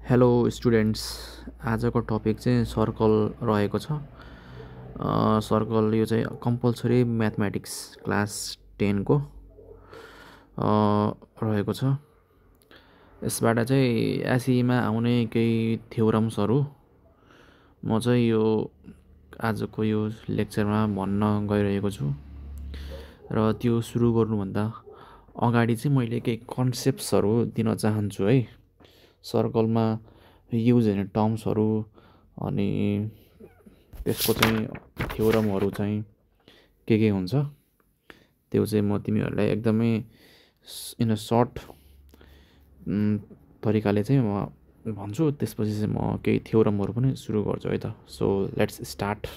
Hello students, आजको topic चाहिँ circle रहेको छ। सर्कल यो चाहिँ कम्पलसरी म्याथमेटिक्स क्लास 10 को रहेको छ। यसबाट चाहिँ एसईमा आउने केही थ्योरम्सहरू म चाहिँ यो आजको यो लेक्चरमा भन्न गइरहेको छु। र त्यो सुरु गर्नुभन्दा अगाडि चाहिँ मैले केही कन्सेप्ट्सहरू दिन चाहन्छु है। सर्कलमा युज हुने टर्म्सहरू अनि त्यसको चाहिँ थ्योरमहरू चाहिँ के हुन्छ त्यो चाहिँ म तिमीहरूलाई एकदमै इन अ सर्ट तरिकाले चाहिँ म भन्छु। त्यसपछि चाहिँ म केही थ्योरमहरू पनि सुरु गर्छु है त। So let's start.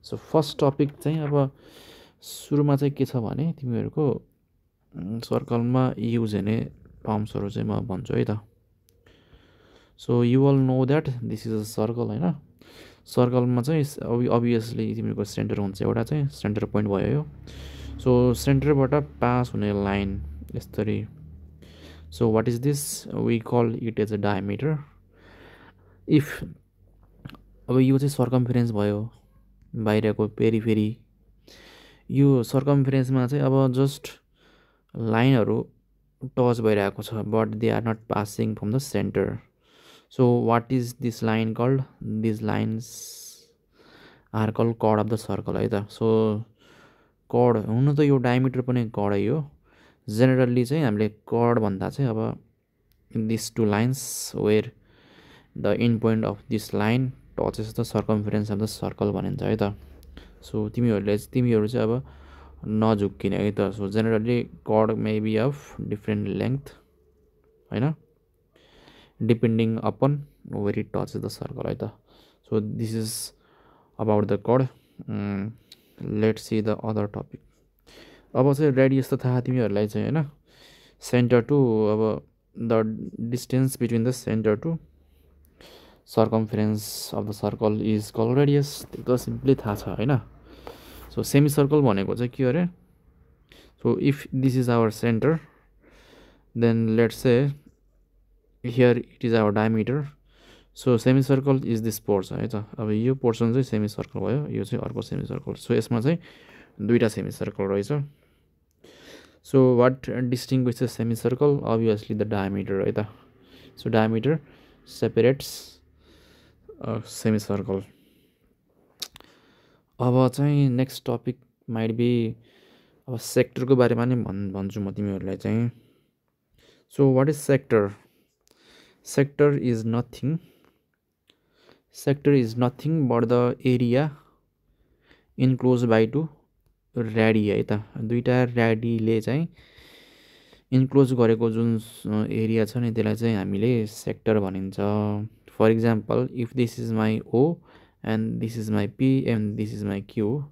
So first topic चाहिँ अब सुरुमा चाहिँ के छ भने तिमीहरूको सर्कलमा युज हुने टर्म्सहरू चाहिँ म भन्छु है त। So you all know that this is a circle होइन। सर्कलमा चाहिँ अभियसली तिमीहरूको सेन्टर हुन्छ, एउटा चाहिँ सेन्टर पोइन्ट भयो यो। सो सेन्टरबाट पास हुने लाइन यसरी। So what is this? We call it as a diameter. If अब यो चाहिँ सर्कमफेरेन्स भयो, बाहिरको पेरिफेरी। यो सर्कमफेरेन्समा चाहिँ अब जस्ट लाइनहरू टच भइरहेको छ, but they are not passing from the centre. So what is this line called? These lines are called chord of the circle है त। सो chord हुन त यो डायमिटर पनि chord हो। जेनरली चाहिँ हामीले chord भन्दा चाहिँ अब this two lines where the end point of this line touches the circumference of the circle भनिन्छ है त। सो तिमीहरू चाहिँ अब नझुक्किने है त। So generally chord may be of different length होइन, depending upon where it touches the circle है त। So this is about the chord। Let's see the other topic. अब चाहिँ रेडियस त थाहा तिमीहरूलाई चाहिँ होइन, सेन्टर टु अब the distance between the centre to circumference of the circle is call radius. त्यो त सिम्पली थाहा छ होइन। सो सेमी सर्कल भनेको चाहिँ के अरे? So if this is our centre then let's say here it is our diameter. So semicircle is this portion है त। अब यो पोर्सन चाहिँ सेमिसर्कल भयो, यो चाहिँ अर्को सेमिसर्कल। सो यसमा चाहिँ दुईवटा सेमिसर्कल रहेछ। So what distinguishes semicircle? Obviously the diameter है त। So diameter separates semicircle. अब चाहिँ नेक्स्ट टपिक माइट बी अब सेक्टरको बारेमा नि भन्छु म तिमीहरूलाई चाहिँ। So what is sector? Sector is nothing but the area enclosed by two radii है त। दुईटा रेडीले चाहिँ इन्क्लोज गरेको जुन एरिया छ नि त्यसलाई चाहिँ हामीले सेक्टर भनिन्छ। For example if this is my O and this is my P and this is my Q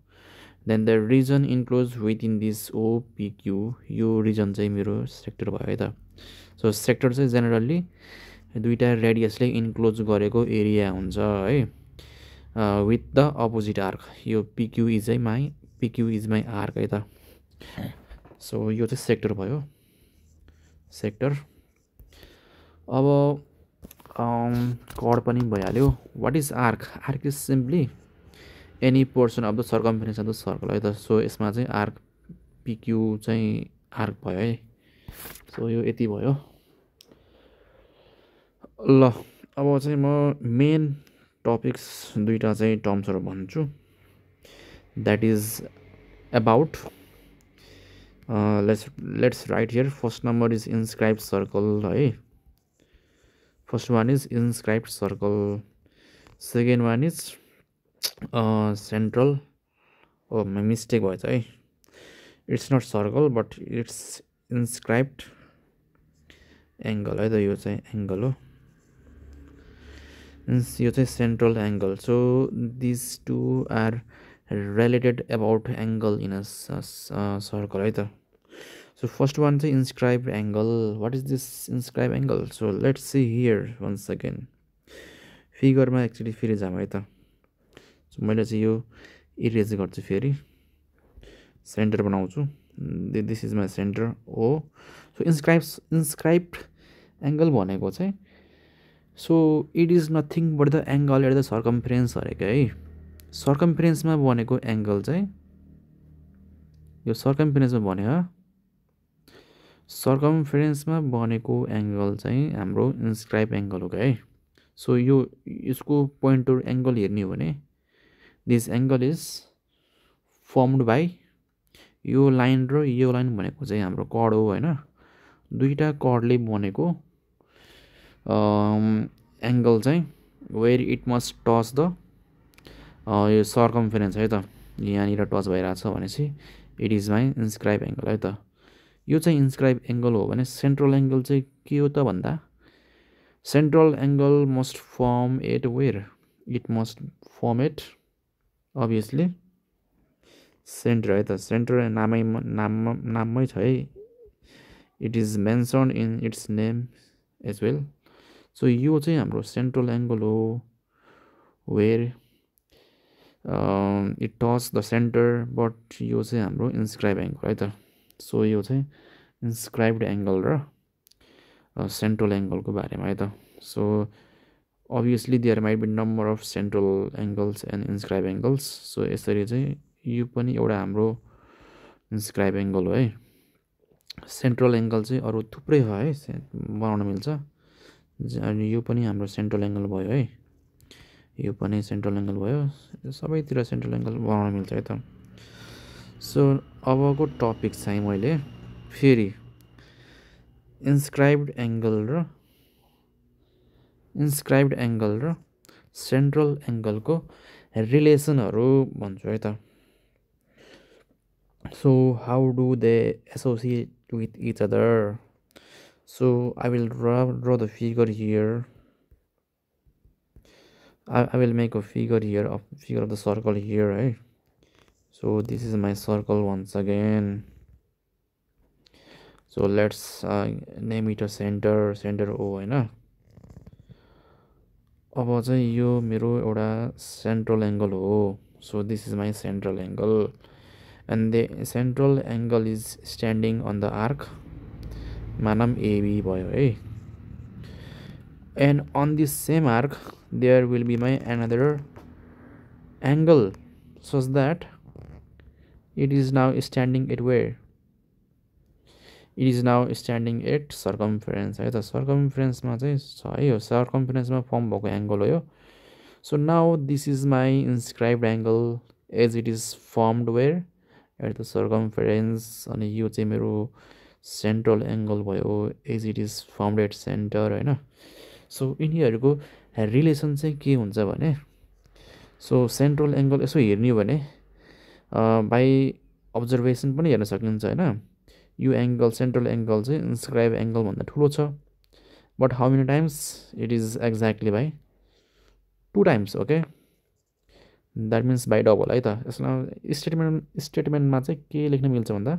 then the region enclose within this O P Q, यो रिजन चाहिँ मेरो सेक्टर भयो है त। सो सेक्टर चाहिँ generally दुईटा रेडियसले enclose गरेको area हुन्छ है, विथ द अपोजिट आर्क। यो पिक्यू इज माई आर्क है त। सो यो चाहिँ सेक्टर भयो, सेक्टर। अब chord पनि भइहाल्यो। What is arc? Arc is simply any portion of the circumference of the circle है त। सो यसमा चाहिँ आर्क पिक्यू चाहिँ आर्क भयो है। सो यो यति भयो ल। अब चाहिँ म मेन टपिक्स दुईवटा चाहिँ टर्म्सहरू भन्छु। That is about let's write here. First number is inscribed circle है। First one is inscribed circle. Second one is central. Oh mistake भएछ है, it's not circle but it's inscribed angle है त। यो चाहिँ एङ्गल हो, यो चाहिँ central angle. So this two are related about angle in a circle है त। सो फर्स्ट वान चाहिँ inscribe angle. What is this inscribe angle? So let's see here once second. फिगरमा एक्चुली फेरि जाऊँ है त। सो मैले चाहिँ यो इरेज गर्छु, फेरि सेन्टर बनाउँछु। This is my centre O. So inscribed angle भनेको चाहिँ so it is nothing but the angle at the circumference अरेको है। सर्कम्फरेन्समा बनेको एङ्गल चाहिँ यो सर्कम्फरेन्समा बन्यो, सर्कम्फरेन्समा बनेको एङ्गल चाहिँ हाम्रो इन्स्क्राइब एङ्गल हो क्या है। सो यो यसको पोइन्टर एङ्गल हेर्ने हो भने this angle is firmed by यो लाइन र यो लाइन भनेको चाहिँ हाम्रो कड हो होइन। दुईवटा कडले बनेको एङ्गल चाहिँ where it must touch the यो सर्कम्फरेन्स है त, यहाँनिर टच भइरहेछ भनेपछि it is my inscribe angle है त। यो चाहिँ इन्स्क्राइब एङ्गल हो भने सेन्ट्रल एङ्गल चाहिँ के हो त भन्दा central angle must form at where it must form at obviously centre है त। सेन्टर नाममै छ है, it is mention in its name as well. So यो चाहिँ हाम्रो सेन्ट्रल एङ्गल हो where it touch the centre, but यो चाहिँ हाम्रो इन्स्क्राइब एङ्गल है त। सो यो चाहिँ इन्स्क्राइब्ड एङ्गल र सेन्ट्रल एङ्गलको बारेमा है त। So obviously there might be number of central angles and inscribe angles. So यसरी चाहिँ यो पनि एउटा हाम्रो इन्स्क्राइब एङ्गल हो है। सेन्ट्रल एङ्गल चाहिँ अरू थुप्रै हो है, बनाउन मिल्छ। अनि यो पनि हाम्रो सेन्ट्रल एङ्गल भयो है, यो पनि सेन्ट्रल एङ्गल भयो, सबैतिर सेन्ट्रल एङ्गल बनाउन मिल्छ है त। सो अबको टपिक चाहिँ मैले फेरि इन्स्क्राइब्ड एङ्गल र सेन्ट्रल एङ्गलको रिलेसनहरू भन्छु है त। So how do they associate with each other. So I will draw the figure here. I will make a figure here of the circle here, right? So this is my circle once again. So let's name it a center O होइन। अब चाहिँ यो मेरो एउटा central angle हो। So this is my central angle and the central angle is standing on the arc, मानम AB भयो है। And on this same arc there will be my another angle such that it is now standing at where it is now standing at circumference है त। सर्कम्फरेन्समा चाहिँ छ है, यो सर्कम्फरेन्समा form भएको एङ्गल हो यो। So now this is my inscribed angle as it is formed where at the circumference. अनि यो चाहिँ मेरो सेन्ट्रल एङ्गल भयो as it is formed at centre होइन। सो यिनीहरूको रिलेसन चाहिँ के हुन्छ भने, सो सेन्ट्रल एङ्गल यसो हेर्ने हो भने बाई अब्जर्भेसन पनि हेर्न सकिन्छ होइन। यो एङ्गल सेन्ट्रल एङ्गल चाहिँ इन्स्क्राइब एङ्गलभन्दा ठुलो छ, but how many times it is exactly by 2 times okay, that means by double है त। यसमा स्टेटमेन्टमा चाहिँ के लेख्न मिल्छ भन्दा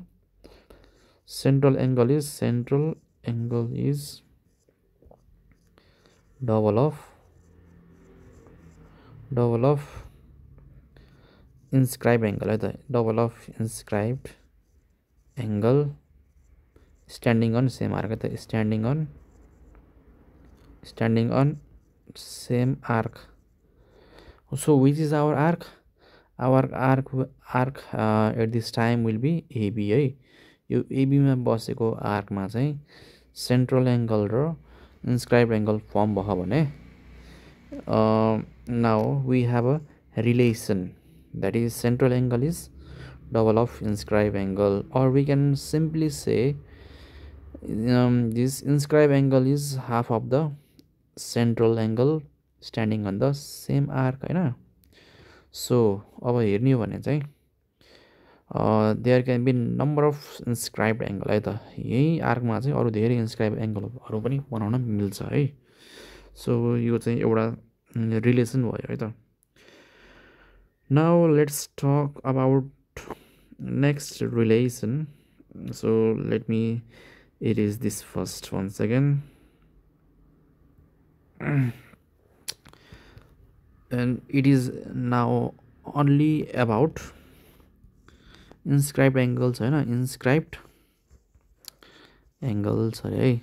central angle is double of inscribed angle है त। double of inscribed angle standing on same arc है त, standing on same arc. So which is our arc? Our arc at this time will be AB है। यो AB मा बसेको आर्कमा चाहिँ central angle र इन्स्क्राइब्ड एङ्गल फर्म भयो भने now we have a relation, that is central angle is double of inscribed angle, or we can simply say this inscribed angle is half of the central angle standing on the same arc होइन। So अब हेर्ने हो भने चाहिँ there can be number of inscribed angle है त। यही आर्कमा चाहिँ अरू धेरै इन्स्क्राइब एङ्गलहरू पनि बनाउन मिल्छ है। सो यो चाहिँ एउटा रिलेसन भयो है त। Now let's talk about next relation. So let me it is this first once again and it is now only about inscribed angles होइन, inscribed angles है।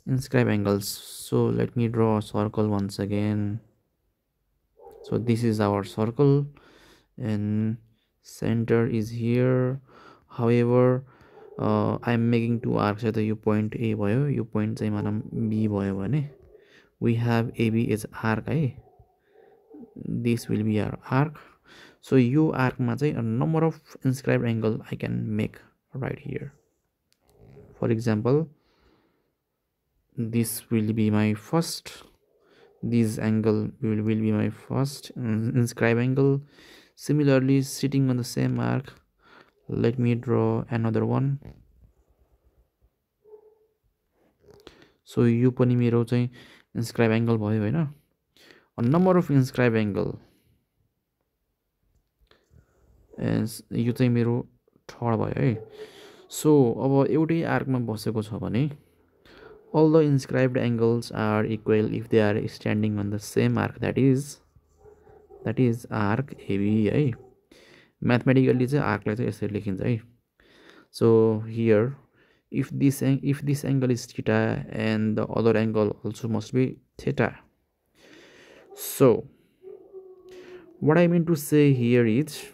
inscribe angles. So let me draw a circle once again. So this is our circle and center is here. However, I am making two arcs at the point A भयो, यो point चाहिँ मानम B भयो भने we have AB as arc है. This will be our arc. So यो arc मा चाहिँ a number of inscribed angle I can make right here. For example, this will be my first, this angle will be my first inscribed angle. Similarly, sitting on the same arc, let me draw another one. So यो पनि मेरो चाहिँ inscribed angle भयो हैन. A number of inscribed angle, यो चाहिँ मेरो third भयो है. So अब एउटै आर्कमा बसेको छ भने all the inscribed angles are equal if they are standing on the same arc, that is arc AB है. Mathematically चाहिँ आर्कलाई चाहिँ यसरी लेखिन्छ है. So here if this angle is theta and the other angle also must be theta. So what I mean to say here is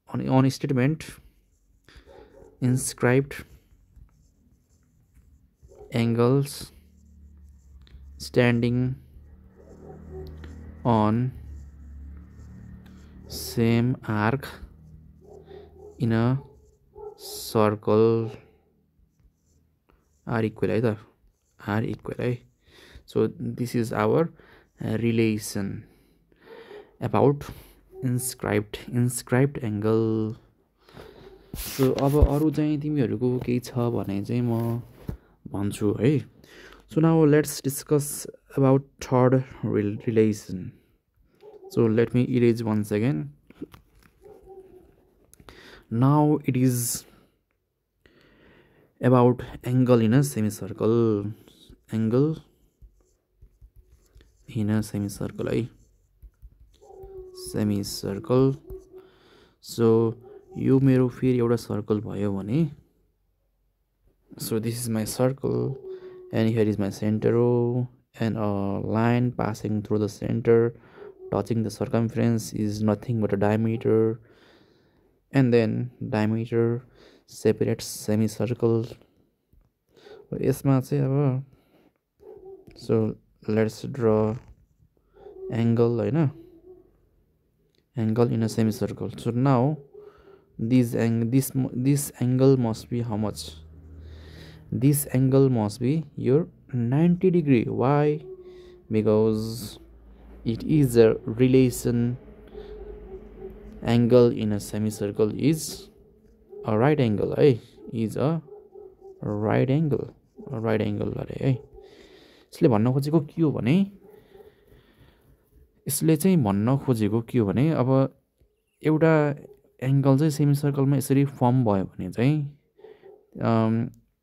on a statement, inscribed angles standing on same arc in a circle are equal either, are equal right? So this is our relation about inscribed angle. So अब अरु चाहिँ तिमीहरुको केही छ भने चाहिँ म भन्छु है. So now let's discuss about third relation. So let me erase once again. Now it is about angle in a semicircle. Angle in a semicircle, right? Semicircle. So यो मेरो फेरि एउटा सर्कल भयो भने, so this is my circle and here is my center O, and a line passing through the center touching the circumference is nothing but a diameter, and then diameter separates semicircle. यसमा चाहिँ अब so let's draw angle हैन, angle in a semicircle. So now this angle must be how much? This angle must be your 90 degree. Why? Because it is a relation. Angle in a semicircle is a right angle, है, is a right angle, अरे है. यसले भन्न खोजेको के हो भने, यसले चाहिँ भन्न खोजेको के हो भने, अब एउटा एंगल चाहिँ सेमिसर्कलमा यसरी फर्म भयो भने चाहिँ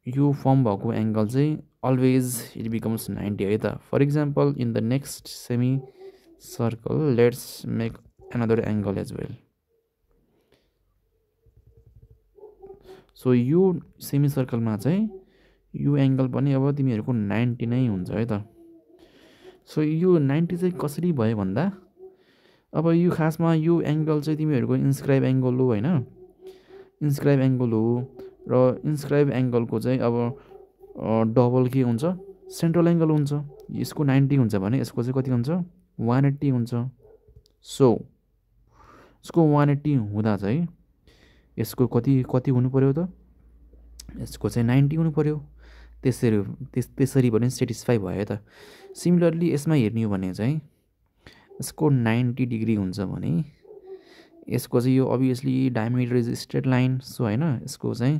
यो फर्म भएको एंगल चाहिँ always it becomes 90 है त. For example, in the next semicircle, let's make another angle as well. So यो सेमिसर्कलमा चाहिँ यो एंगल पनि अब तिमीहरुको 90 नै हुन्छ है त. सो यो 90 चाहिँ कसरी भयो भन्दा, अब यो खासमा यो एंगल चाहिँ तिमीहरुको इन्स्क्राइब एंगल हो हैन, इन्स्क्राइब एंगल हो र इन्स्क्राइब एंगलको चाहिँ अब डबल के हुन्छ, सेन्ट्रल एंगल हुन्छ. यसको 90 हुन्छ भने यसको चाहिँ कति हुन्छ, 180 हुन्छ. सो यसको 180 हुँदा चाहिँ यसको कति हुनु पर्यो त, यसको चाहिँ 90 हुनु पर्यो. त्यसरी भने सेटिस्फाई भयो त. सिमिलरली यसमा हेर्ने हो भने चाहिँ यसको 90 डिग्री हुन्छ भने यसको चाहिँ यो obviously diameter is straight line. So हैन, यसको चाहिँ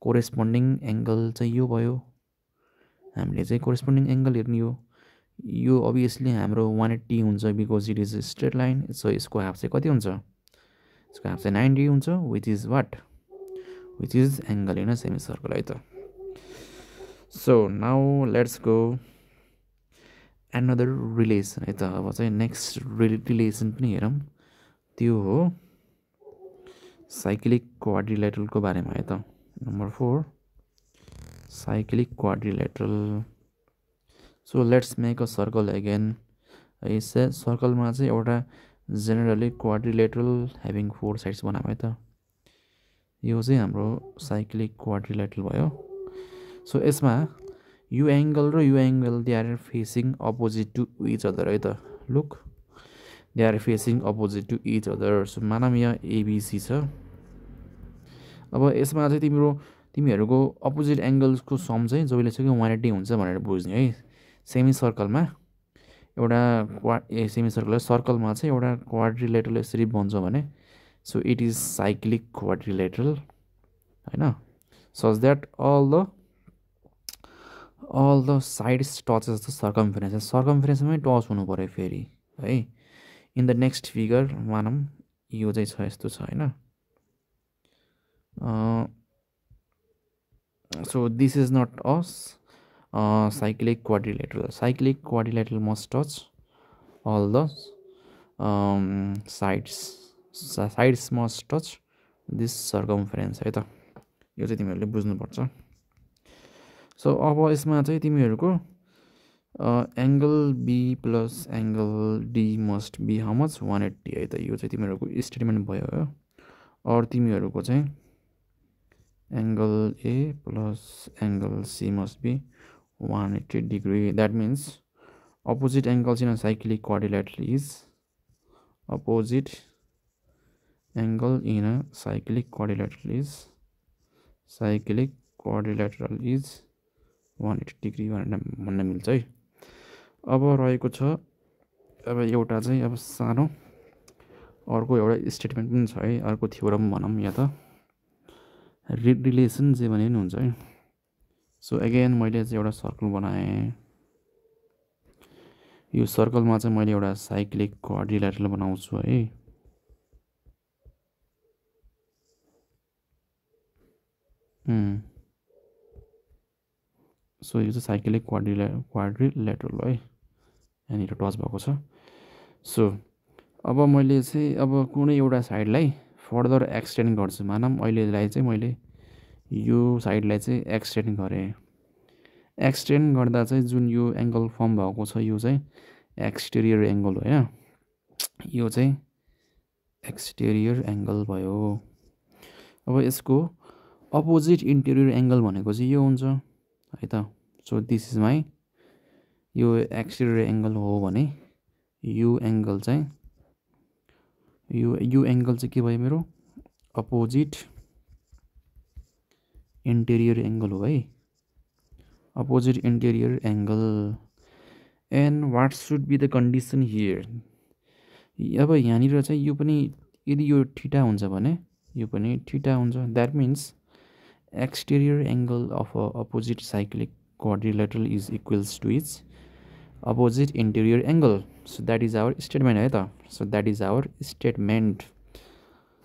कोरेस्पोन्डिङ एंगल चाहिँ यो भयो. हामीले चाहिँ कोरेस्पोन्डिङ एंगल हेर्ने हो. यो अभियसली हाम्रो 180 हुन्छ because it is straight line. So यसको हाफ चाहिँ कति हुन्छ, यसको हाफ चाहिँ 90 हुन्छ, which is what, which is angle in a semicircle है त. So now let's go another relation है त. अब चाहिँ नेक्स्ट रिलेसन पनि हेरौँ. त्यो हो साइक्लिक क्वाड्रिलेटरलको बारेमा है त. Number 4, cyclic quadrilateral. So let's make a circle again. सर्कलमा चाहिँ एउटा जेनरली क्वाड्रिलेटरल ह्याभिङ 4 साइड्स बनाऊँ है त। यो चाहिँ हाम्रो साइक्लिक क्वाड्रिलेटरल भयो। सो यसमा यो एङ्गल र यो angle they are facing opposite to each other है त। Look, they are facing opposite to each other. So मानौँ यहाँ एबिसी छ। अब यसमा चाहिँ तिमीहरूको अपोजिट एङ्गल्सको सम चाहिँ जहिले चाहिँ 180 हुन्छ भनेर बुझ्ने है। सेमी सर्कलमा एउटा सेमी सर्कलमा चाहिँ एउटा क्वाड्रिलेटरल यसरी बन्छ भने so it is cyclic quadrilateral हैन। Such that all the sides touches the circumference. सर्कमफरेन्समै टच हुनु पऱ्यो फेरि है। इन द नेक्स्ट फिगर मानौँ यो चाहिँ छ, यस्तो छ हैन। So this is not us cyclic quadrilateral. Cyclic quadrilateral must touch all the sides. Sides must touch this circumference है त। यो चाहिँ तिमीहरूले बुझ्नुपर्छ। सो अब यसमा चाहिँ तिमीहरूको angle B plus angle D must be how much 180 है त। यो चाहिँ तिमीहरूको स्टेटमेन्ट भयो हो। और तिमीहरूको चाहिँ angle A plus angle C must be 180 degree. That means opposite angles in a cyclic quadrilateral is opposite angle in a cyclic quadrilateral is 180 degree भन्न मिल्छ है। अब रहेको छ अब एउटा चाहिँ अब सानो अर्को एउटा स्टेटमेन्ट पनि छ है। अर्को थ्योरम भनौँ या त रिलेसन जे भने पनि हुन्छ है। सो अगेन मैले चाहिँ एउटा सर्कल बनाएँ। यो सर्कलमा चाहिँ मैले एउटा साइक्लिक क्वाड्रिलेटरल बनाउँछु है। सो यो चाहिँ साइक्लिक क्वाड्रिलेटरल है। यहाँनिर टच भएको छ। सो अब मैले चाहिँ अब कुनै एउटा साइडलाई फर्दर एक्सटेन्ड गर्छु। मानौँ अहिलेलाई चाहिँ मैले यो साइडलाई चाहिँ एक्सटेन्ड गरेँ। एक्सटेन्ड गर्दा चाहिँ जुन यो एङ्गल फर्म भएको छ यो चाहिँ एक्सटेरियर एङ्गल होइन। यो चाहिँ एक्सटेरियर एङ्गल भयो। अब यसको अपोजिट इन्टेरियर एङ्गल भनेको चाहिँ यो हुन्छ है त। सो दिस इज माई यो एक्सटेरियर एङ्गल हो भने यो एङ्गल चाहिँ यो एङ्गल चाहिँ के भयो मेरो अपोजिट इंटीरियर एंगल हो भाई, opposite interior angle. And what should be the condition here. अब यहाँनिर चाहिँ यो पनि यदि यो थीटा हुन्छ भने यो पनि थीटा हुन्छ। That means exterior angle of a opposite cyclic quadrilateral is equals to its opposite interior angle. So that is our statement है त। So that is our statement.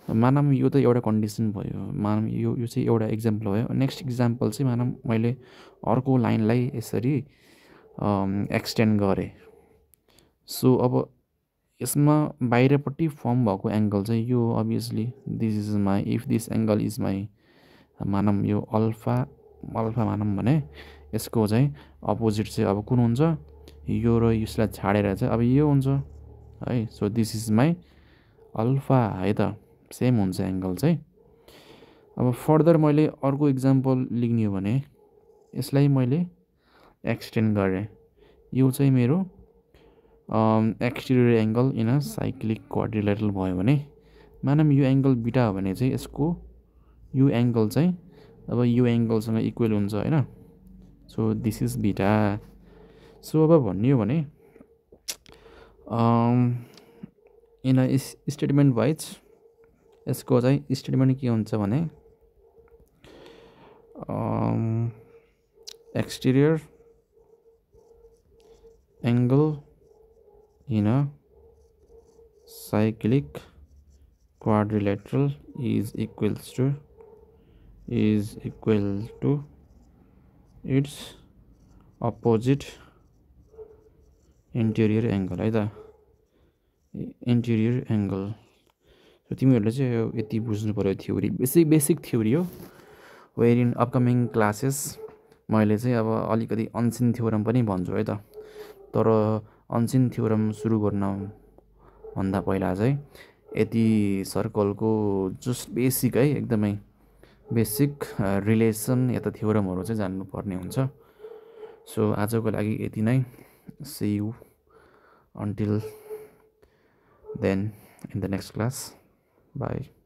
मानौँ यो त एउटा कन्डिसन भयो। मानौँ यो चाहिँ एउटा इक्जाम्पल भयो। नेक्स्ट इक्जाम्पल चाहिँ मानौँ मैले अर्को लाइनलाई यसरी एक्सटेन्ड गरेँ। सो अब यसमा बाहिरपट्टि फर्म भएको एङ्गल चाहिँ यो obviously this is my, if this angle is my मानौँ यो अल्फा मानौँ भने यसको चाहिँ अपोजिट चाहिँ अब कुन हुन्छ, यो र यसलाई छाडेर चाहिँ अब यो हुन्छ है। So this is my alpha है त, सेम हुन्छ एङ्गल चाहिँ। अब फर्दर मैले अर्को इक्जाम्पल लिने हो भने यसलाई मैले एक्सटेन्ड गरेँ। यो चाहिँ मेरो exterior angle in a cyclic quadrilateral भयो भने मानौँ यो एङ्गल बिटा हो भने चाहिँ यसको यो एङ्गल चाहिँ अब यो एङ्गलसँग इक्वल हुन्छ होइन। सो दिस इज बिटा। सो अब भन्ने हो भने इन अ स्टेटमेन्ट वाइज यसको चाहिँ स्टेटमेन्ट के हुन्छ भने exterior angle in a cyclic quadrilateral is equal to its opposite interior angle है त, इन्टेरियर एङ्गल। तिमीहरूले चाहिँ यति बुझ्नु पऱ्यो। थ्योरी बेसिक थ्योरी हो। वेयर इन अपकमिङ क्लासेस मैले चाहिँ अब अलिकति अनसिन थ्योरम पनि भन्छु है त। तर अनसिन थ्योरम सुरु गर्न भन्दा पहिला चाहिँ यति सर्कलको जस्ट बेसिक है, एकदमै बेसिक रिलेसन या त थ्योरमहरू चाहिँ जान्नुपर्ने हुन्छ। सो आजको लागि यति नै। See you until then in the next class. Bye.